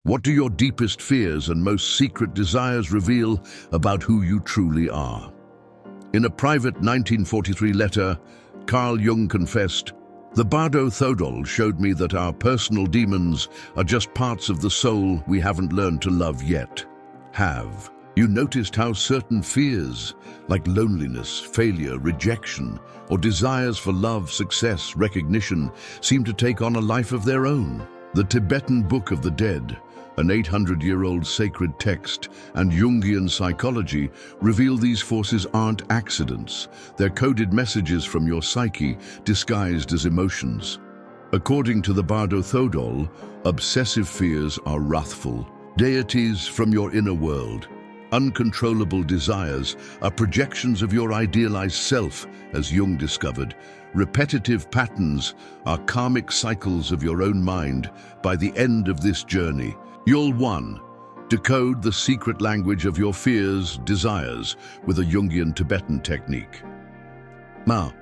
What do your deepest fears and most secret desires reveal about who you truly are? In a private 1943 letter, Carl Jung confessed, "The Bardo Thodol showed me that our personal demons are just parts of the soul we haven't learned to love yet. Have you noticed how certain fears, like loneliness, failure, rejection, or desires for love, success, recognition, seem to take on a life of their own? The Tibetan Book of the Dead, an 800-year-old sacred text, and Jungian psychology reveal these forces aren't accidents. They're coded messages from your psyche, disguised as emotions. According to the Bardo Thodol, obsessive fears are wrathful, deities from your inner world. Uncontrollable desires are projections of your idealized self, as Jung discovered. Repetitive patterns are karmic cycles of your own mind. By the end of this journey, you'll 1. Decode the secret language of your fears, desires, with a Jungian Tibetan technique. Now,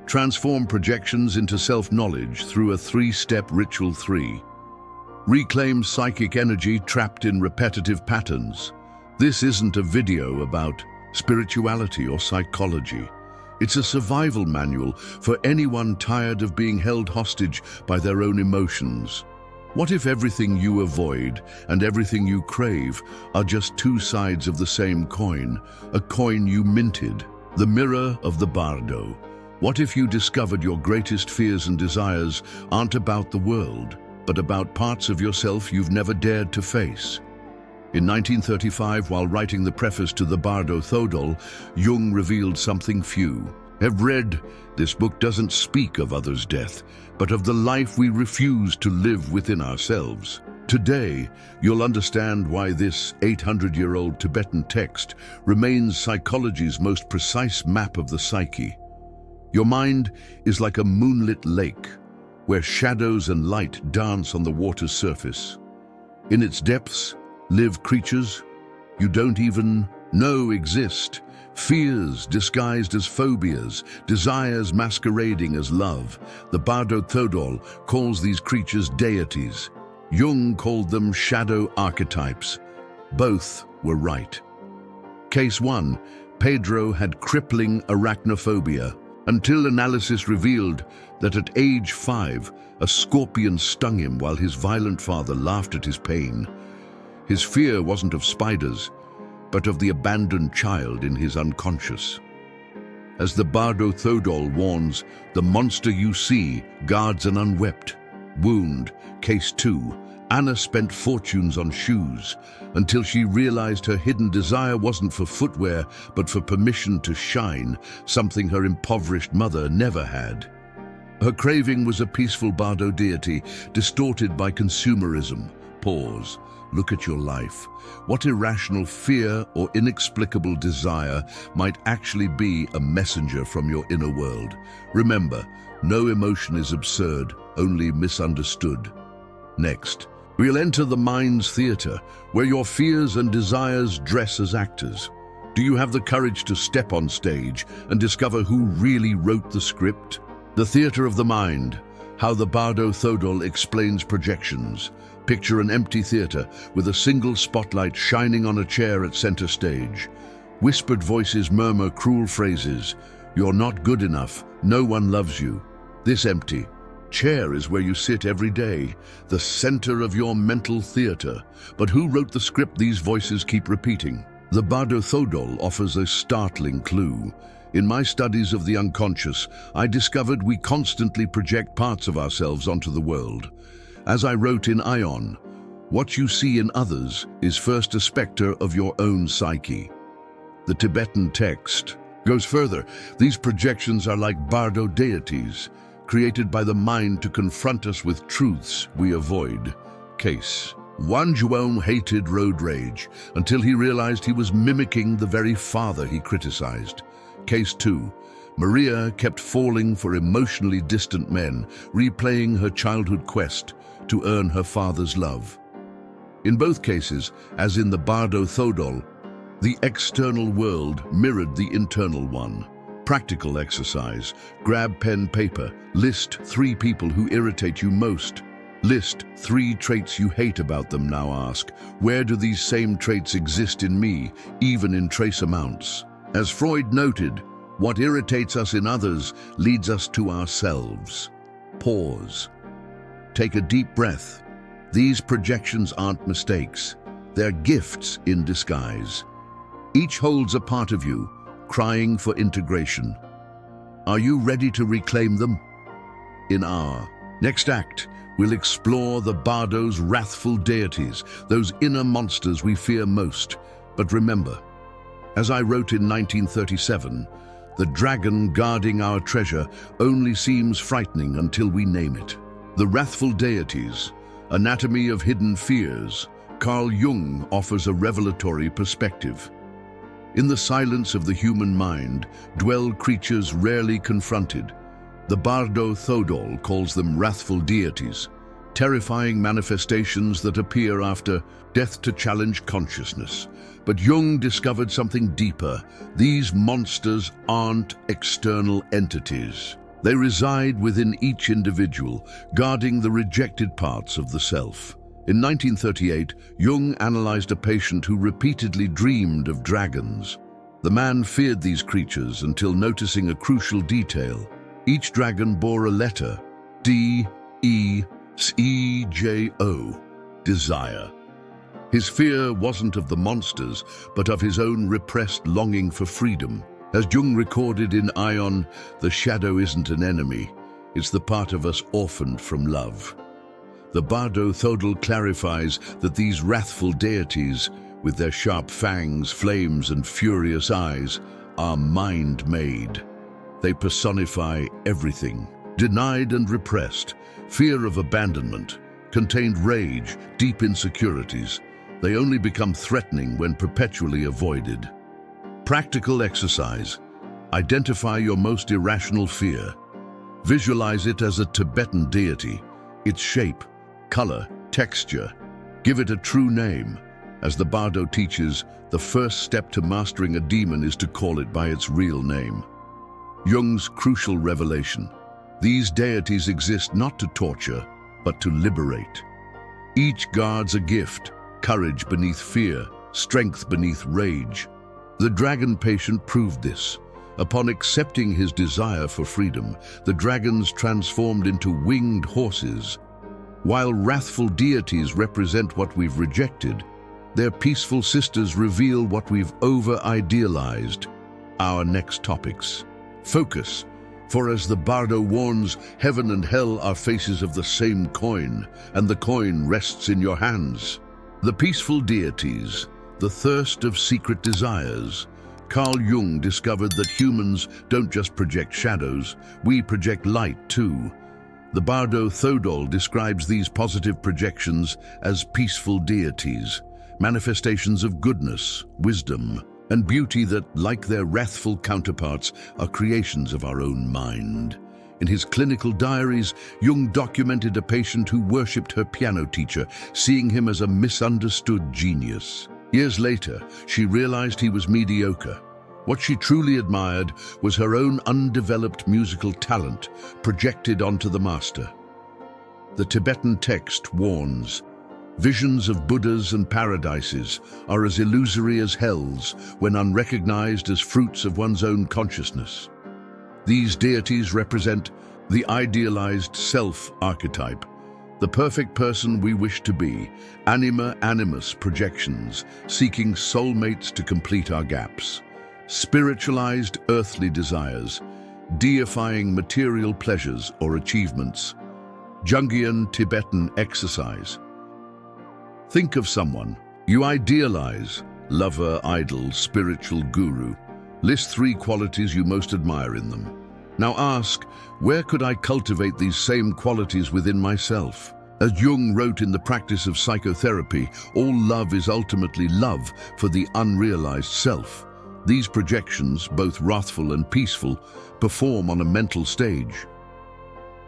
transform projections into self-knowledge through a 3-step ritual. 3. Reclaim psychic energy trapped in repetitive patterns. This isn't a video about spirituality or psychology. It's a survival manual for anyone tired of being held hostage by their own emotions. What if everything you avoid and everything you crave are just two sides of the same coin, a coin you minted? The mirror of the Bardo. What if you discovered your greatest fears and desires aren't about the world, but about parts of yourself you've never dared to face? In 1935, while writing the preface to the Bardo Thodol, Jung revealed something few have read. This book doesn't speak of others' death, but of the life we refuse to live within ourselves. Today, you'll understand why this 800-year-old Tibetan text remains psychology's most precise map of the psyche. Your mind is like a moonlit lake, where shadows and light dance on the water's surface. In its depths live creatures you don't even know exist, fears disguised as phobias, desires masquerading as love. The Bardo Thodol calls these creatures deities. Jung called them shadow archetypes. Both were right. Case 1. Pedro had crippling arachnophobia, until analysis revealed that at age 5, a scorpion stung him while his violent father laughed at his pain. His fear wasn't of spiders, but of the abandoned child in his unconscious. As the Bardo Thodol warns, the monster you see guards an unwept wound. Case 2. Anna spent fortunes on shoes until she realized her hidden desire wasn't for footwear, but for permission to shine, something her impoverished mother never had. Her craving was a peaceful Bardo deity, distorted by consumerism. Pause. Look at your life. What irrational fear or inexplicable desire might actually be a messenger from your inner world? Remember, no emotion is absurd, only misunderstood. Next, we'll enter the mind's theater, where your fears and desires dress as actors. Do you have the courage to step on stage and discover who really wrote the script? The theater of the mind. How the Bardo Thodol explains projections. Picture an empty theater with a single spotlight shining on a chair at center stage. Whispered voices murmur cruel phrases. You're not good enough. No one loves you. This empty chair is where you sit every day, the center of your mental theater. But who wrote the script these voices keep repeating? The Bardo Thodol offers a startling clue. In my studies of the unconscious, I discovered we constantly project parts of ourselves onto the world. As I wrote in Ion, what you see in others is first a specter of your own psyche. The Tibetan text goes further. These projections are like Bardo deities, created by the mind to confront us with truths we avoid. Case 1. Jung hated road rage until he realized he was mimicking the very father he criticized. Case 2. Maria kept falling for emotionally distant men, replaying her childhood quest to earn her father's love. In both cases, as in the Bardo Thodol, the external world mirrored the internal one. Practical exercise. Grab pen, paper. List 3 people who irritate you most. List 3 traits you hate about them, now ask, where do these same traits exist in me, even in trace amounts? As Freud noted, what irritates us in others leads us to ourselves. Pause. Take a deep breath. These projections aren't mistakes. They're gifts in disguise. Each holds a part of you, crying for integration. Are you ready to reclaim them? In our next act, we'll explore the Bardo's wrathful deities, those inner monsters we fear most. But remember, as I wrote in 1937, the dragon guarding our treasure only seems frightening until we name it. The wrathful deities, anatomy of hidden fears, Carl Jung offers a revelatory perspective. In the silence of the human mind dwell creatures rarely confronted. The Bardo Thodol calls them wrathful deities, terrifying manifestations that appear after death to challenge consciousness. But Jung discovered something deeper. These monsters aren't external entities. They reside within each individual, guarding the rejected parts of the self. In 1938, Jung analyzed a patient who repeatedly dreamed of dragons. The man feared these creatures until noticing a crucial detail. Each dragon bore a letter, D-E-C-J-O, desire. His fear wasn't of the monsters, but of his own repressed longing for freedom. As Jung recorded in Ion, the shadow isn't an enemy, it's the part of us orphaned from love. The Bardo Thodol clarifies that these wrathful deities, with their sharp fangs, flames, and furious eyes, are mind-made. They personify everything, denied and repressed, fear of abandonment, contained rage, deep insecurities. They only become threatening when perpetually avoided. Practical exercise. Identify your most irrational fear. Visualize it as a Tibetan deity, its shape, color, texture. Give it a true name. As the Bardo teaches, the first step to mastering a demon is to call it by its real name. Jung's crucial revelation. These deities exist not to torture, but to liberate. Each guards a gift, courage beneath fear, strength beneath rage. The dragon patient proved this. Upon accepting his desire for freedom, the dragons transformed into winged horses. While wrathful deities represent what we've rejected, their peaceful sisters reveal what we've over-idealized. Our next topics. Focus. For as the Bardo warns, heaven and hell are faces of the same coin, and the coin rests in your hands. The peaceful deities, the thirst of secret desires. Carl Jung discovered that humans don't just project shadows, we project light too. The Bardo Thodol describes these positive projections as peaceful deities, manifestations of goodness, wisdom, and beauty that, like their wrathful counterparts, are creations of our own mind. In his clinical diaries, Jung documented a patient who worshipped her piano teacher, seeing him as a misunderstood genius. Years later, she realized he was mediocre. What she truly admired was her own undeveloped musical talent projected onto the master. The Tibetan text warns, visions of Buddhas and paradises are as illusory as hells when unrecognized as fruits of one's own consciousness. These deities represent the idealized self archetype, the perfect person we wish to be, anima animus projections, seeking soulmates to complete our gaps, spiritualized earthly desires, deifying material pleasures or achievements, Jungian Tibetan exercise. Think of someone you idealize, lover, idol, spiritual guru. List 3 qualities you most admire in them. Now ask, where could I cultivate these same qualities within myself? As Jung wrote in The Practice of Psychotherapy, all love is ultimately love for the unrealized self. These projections, both wrathful and peaceful, perform on a mental stage.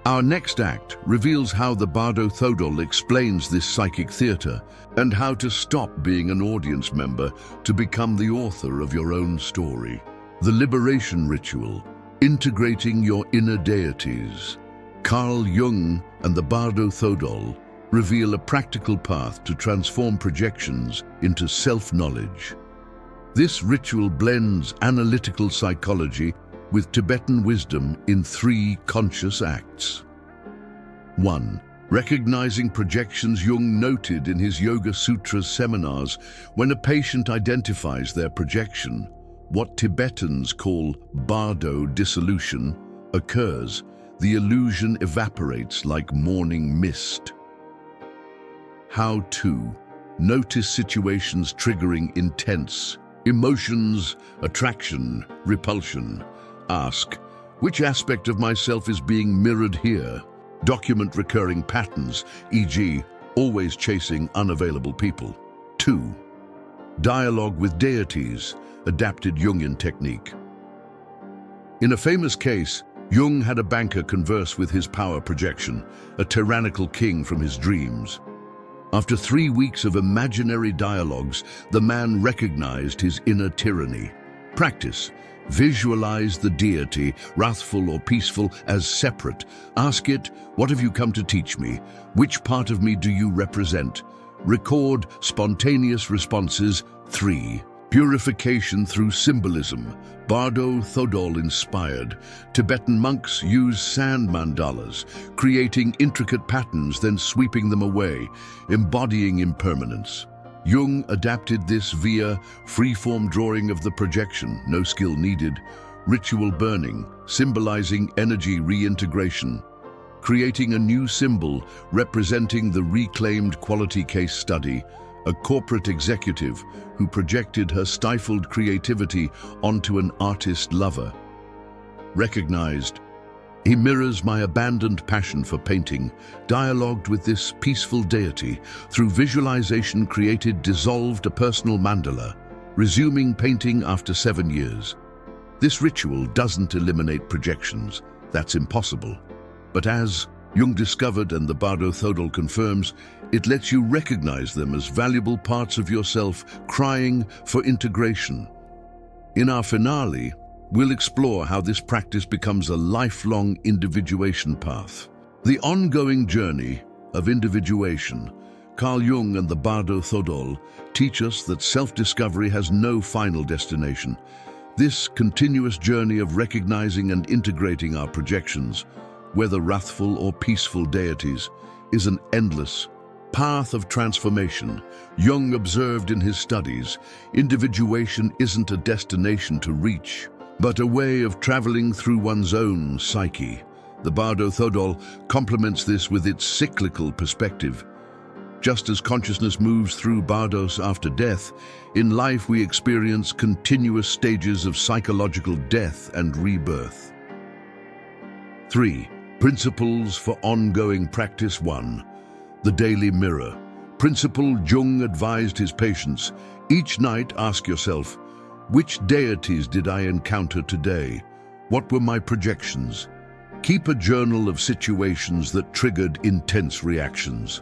Our next act reveals how the Bardo Thodol explains this psychic theater and how to stop being an audience member to become the author of your own story. The liberation ritual, integrating your inner deities. Carl Jung and the Bardo Thodol reveal a practical path to transform projections into self-knowledge. This ritual blends analytical psychology with Tibetan wisdom in 3 conscious acts. 1. Recognizing projections. Jung noted in his Yoga Sutras seminars, when a patient identifies their projection, what Tibetans call Bardo dissolution occurs. The illusion evaporates like morning mist. How to notice situations triggering intense emotions, attraction, repulsion. Ask, which aspect of myself is being mirrored here? Document recurring patterns, e.g., always chasing unavailable people. 2. Dialogue with deities, adapted Jungian technique. In a famous case, Jung had a banker converse with his power projection, a tyrannical king from his dreams. After 3 weeks of imaginary dialogues, the man recognized his inner tyranny. Practice. Visualize the deity, wrathful or peaceful, as separate. Ask it, what have you come to teach me? Which part of me do you represent? Record spontaneous responses. 3. Purification through symbolism. Bardo Thodol inspired. Tibetan monks use sand mandalas, creating intricate patterns, then sweeping them away, embodying impermanence. Jung adapted this via free-form drawing of the projection, no skill needed, ritual burning, symbolizing energy reintegration, creating a new symbol representing the reclaimed quality case study, a corporate executive who projected her stifled creativity onto an artist lover. Recognized, he mirrors my abandoned passion for painting, dialogued with this peaceful deity, through visualization dissolved a personal mandala, resuming painting after 7 years. This ritual doesn't eliminate projections, that's impossible. But as Jung discovered and the Bardo Thodol confirms, it lets you recognize them as valuable parts of yourself crying for integration. In our finale, we'll explore how this practice becomes a lifelong individuation path. The ongoing journey of individuation. Carl Jung and the Bardo Thodol teach us that self-discovery has no final destination. This continuous journey of recognizing and integrating our projections, whether wrathful or peaceful deities, is an endless path of transformation. Jung observed in his studies, individuation isn't a destination to reach, but a way of traveling through one's own psyche. The Bardo Thodol complements this with its cyclical perspective. Just as consciousness moves through bardos after death, in life we experience continuous stages of psychological death and rebirth. 3. Principles for ongoing practice. 1. The daily mirror. Principle. Jung advised his patients, each night ask yourself, which deities did I encounter today? What were my projections? Keep a journal of situations that triggered intense reactions.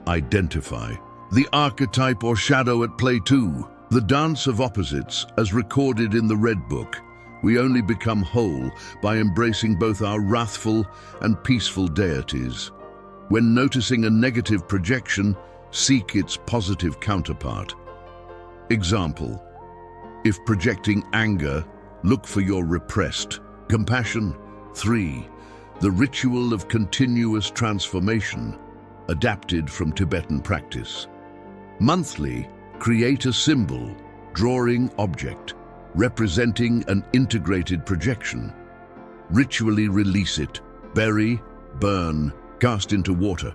Identify the archetype or shadow at play. 2. The dance of opposites, as recorded in the Red Book. We only become whole by embracing both our wrathful and peaceful deities. When noticing a negative projection, seek its positive counterpart. Example: if projecting anger, look for your repressed compassion. 3. The ritual of continuous transformation, adapted from Tibetan practice. Monthly, create a symbol, drawing object, representing an integrated projection. Ritually release it, bury, burn, cast into water.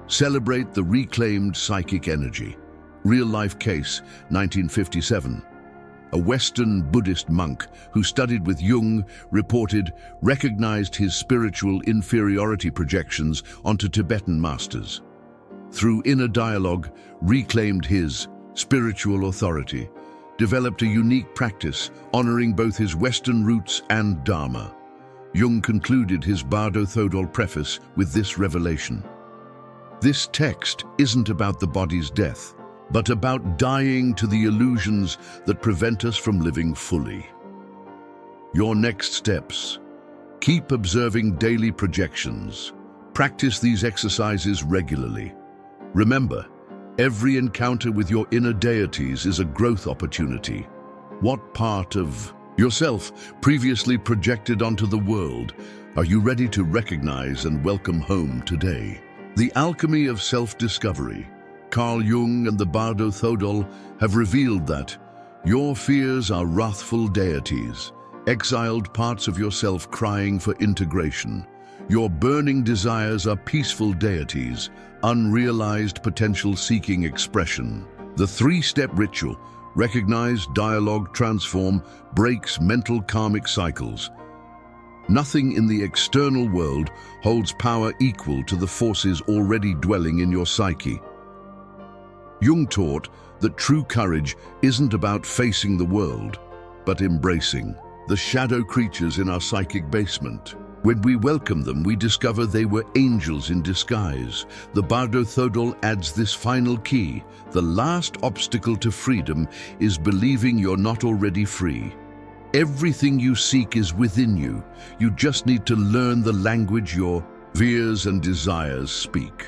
Celebrate the reclaimed psychic energy. Real-life case, 1957. A Western Buddhist monk who studied with Jung reported recognized his spiritual inferiority projections onto Tibetan masters. Through inner dialogue, reclaimed his spiritual authority, developed a unique practice honoring both his Western roots and Dharma. Jung concluded his Bardo Thodol preface with this revelation. This text isn't about the body's death, but about dying to the illusions that prevent us from living fully. Your next steps. Keep observing daily projections. Practice these exercises regularly. Remember, every encounter with your inner deities is a growth opportunity. What part of yourself previously projected onto the world are you ready to recognize and welcome home today? The alchemy of self-discovery. Carl Jung and the Bardo Thodol have revealed that your fears are wrathful deities, exiled parts of yourself crying for integration. Your burning desires are peaceful deities, unrealized potential seeking expression. The three-step ritual, recognize, dialogue, transform, breaks mental karmic cycles. Nothing in the external world holds power equal to the forces already dwelling in your psyche. Jung taught that true courage isn't about facing the world, but embracing the shadow creatures in our psychic basement. When we welcome them, we discover they were angels in disguise. The Bardo Thodol adds this final key: the last obstacle to freedom is believing you're not already free. Everything you seek is within you. You just need to learn the language your fears and desires speak.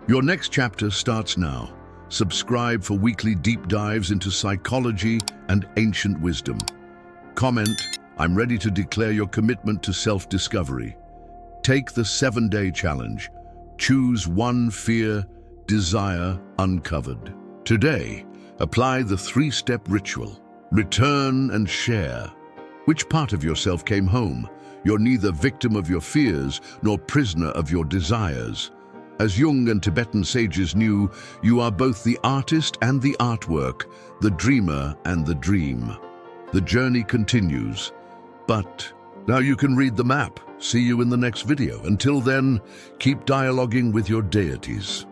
Your next chapter starts now. Subscribe for weekly deep dives into psychology and ancient wisdom. Comment, I'm ready to declare your commitment to self-discovery. Take the 7-day challenge. Choose one fear, desire uncovered. Today, apply the 3-step ritual. Return and share. Which part of yourself came home? You're neither victim of your fears nor prisoner of your desires. As Jung and Tibetan sages knew, you are both the artist and the artwork, the dreamer and the dream. The journey continues, but now you can read the map. See you in the next video. Until then, keep dialoguing with your deities.